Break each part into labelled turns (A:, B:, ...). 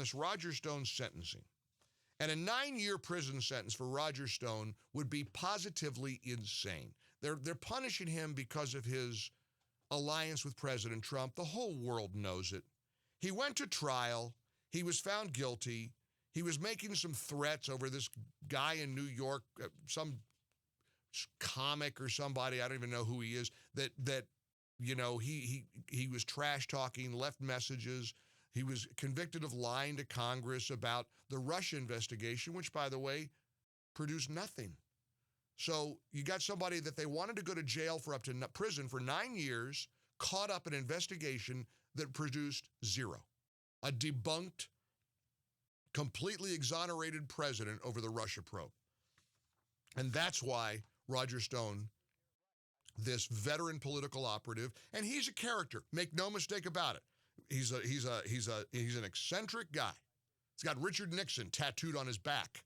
A: witness Roger Stone's sentencing. And a 9-year prison sentence for Roger Stone would be positively insane. They're punishing him because of his alliance with President Trump. The whole world knows it. He went to trial. He was found guilty. He was making some threats over this guy in New York, some comic or somebody, I don't even know who he is, that he was trash talking, left messages. He was convicted of lying to Congress about the Russia investigation, which, by the way, produced nothing. So you got somebody that they wanted to go to jail for prison for 9 years, caught up in an investigation that produced zero. A debunked, completely exonerated president over the Russia probe. And that's why Roger Stone, this veteran political operative, and he's a character, make no mistake about it. He's an eccentric guy. He's got Richard Nixon tattooed on his back.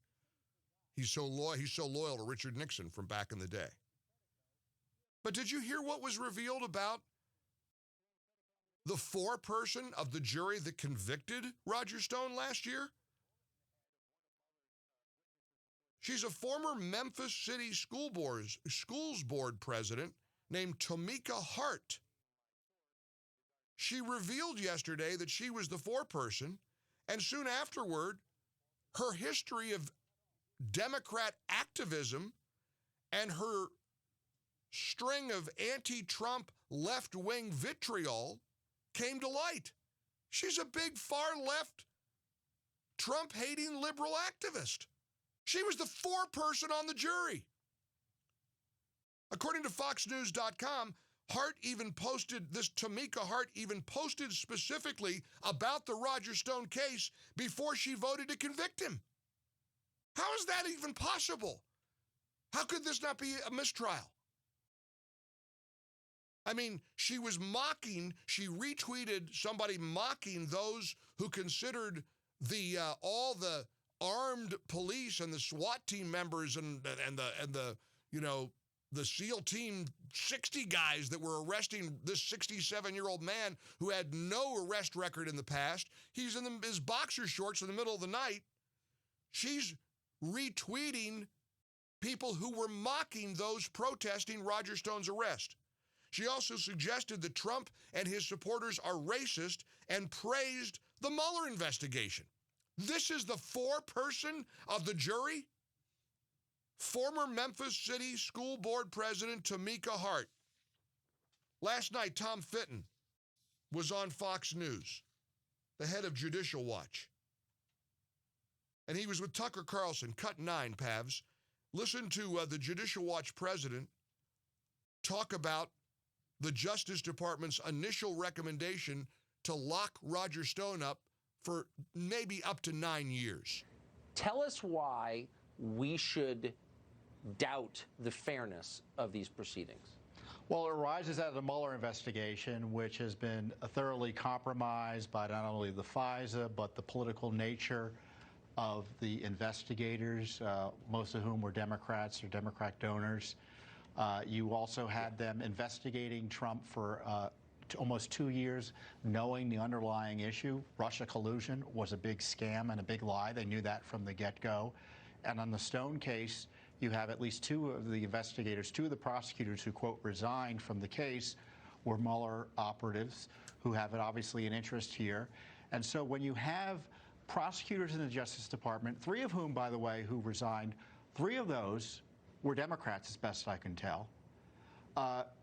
A: He's so loyal to Richard Nixon from back in the day. But did you hear what was revealed about the foreperson of the jury that convicted Roger Stone last year? She's a former Memphis City Schools Board president named Tamika Hart. She revealed yesterday that she was the foreperson, and soon afterward, her history of Democrat activism and her string of anti-Trump left-wing vitriol came to light. She's a big far-left, Trump-hating liberal activist. She was the foreperson on the jury. According to FoxNews.com, Tamika Hart even posted specifically about the Roger Stone case before she voted to convict him. How is that even possible? How could this not be a mistrial? I mean, she retweeted somebody mocking those who considered all the armed police and the SWAT team members and the SEAL Team 60 guys that were arresting this 67-year-old man who had no arrest record in the past. He's in his boxer shorts in the middle of the night. She's retweeting people who were mocking those protesting Roger Stone's arrest. She also suggested that Trump and his supporters are racist and praised the Mueller investigation. This is the foreperson of the jury? Former Memphis City School Board President Tamika Hart. Last night, Tom Fitton was on Fox News, the head of Judicial Watch. And he was with Tucker Carlson, cut 9, Pavs. Listen to the Judicial Watch president talk about the Justice Department's initial recommendation to lock Roger Stone up for maybe up to 9 years.
B: Tell us why we should doubt the fairness of these proceedings.
C: Well, it arises out of the Mueller investigation, which has been thoroughly compromised by not only the FISA, but the political nature of the investigators, most of whom were Democrats or Democrat donors. You also had them investigating Trump for almost 2 years, knowing the underlying issue. Russia collusion was a big scam and a big lie. They knew that from the get-go. And on the Stone case, you have at least 2 of the investigators, 2 of the prosecutors who, quote, resigned from the case were Mueller operatives who have obviously an interest here. And so when you have prosecutors in the Justice Department, 3 of whom, by the way, who resigned, 3 of those were Democrats, as best I can tell,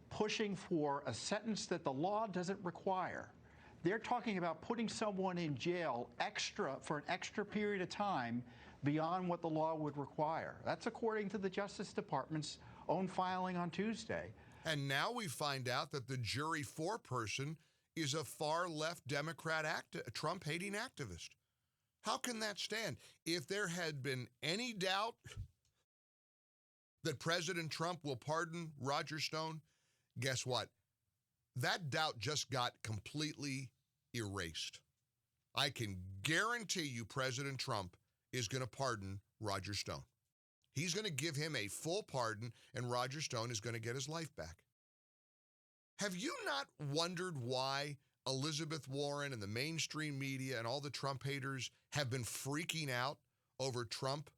C: pushing for a sentence that the law doesn't require. They're talking about putting someone in jail for an extra period of time beyond what the law would require. That's according to the Justice Department's own filing on Tuesday.
A: And now we find out that the jury foreperson is a far-left Democrat Trump-hating activist. How can that stand? If there had been any doubt that President Trump will pardon Roger Stone, guess what? That doubt just got completely erased. I can guarantee you President Trump is going to pardon Roger Stone. He's going to give him a full pardon, and Roger Stone is going to get his life back. Have you not wondered why Elizabeth Warren and the mainstream media and all the Trump haters have been freaking out over Trump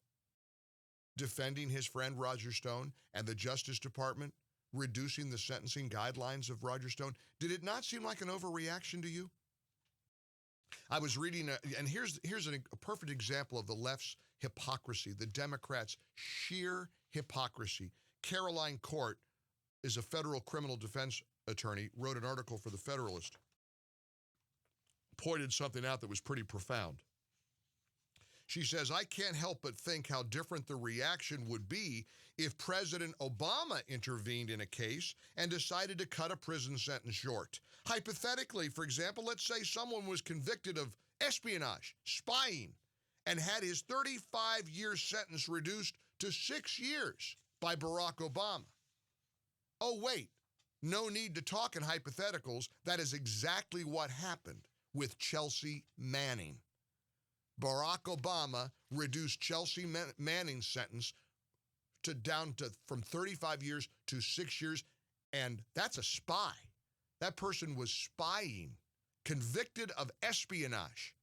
A: defending his friend Roger Stone and the Justice Department reducing the sentencing guidelines of Roger Stone? Did it not seem like an overreaction to you? I was reading, and here's a perfect example of the left's hypocrisy, the Democrats' sheer hypocrisy. Caroline Court is a federal criminal defense attorney, wrote an article for The Federalist, pointed something out that was pretty profound. She says, I can't help but think how different the reaction would be if President Obama intervened in a case and decided to cut a prison sentence short. Hypothetically, for example, let's say someone was convicted of espionage, spying, and had his 35-year sentence reduced to 6 years by Barack Obama. Oh, wait, no need to talk in hypotheticals. That is exactly what happened with Chelsea Manning. Barack Obama reduced Chelsea Manning's sentence down from 35 years to 6 years, and that's a spy. That person was spying, convicted of espionage.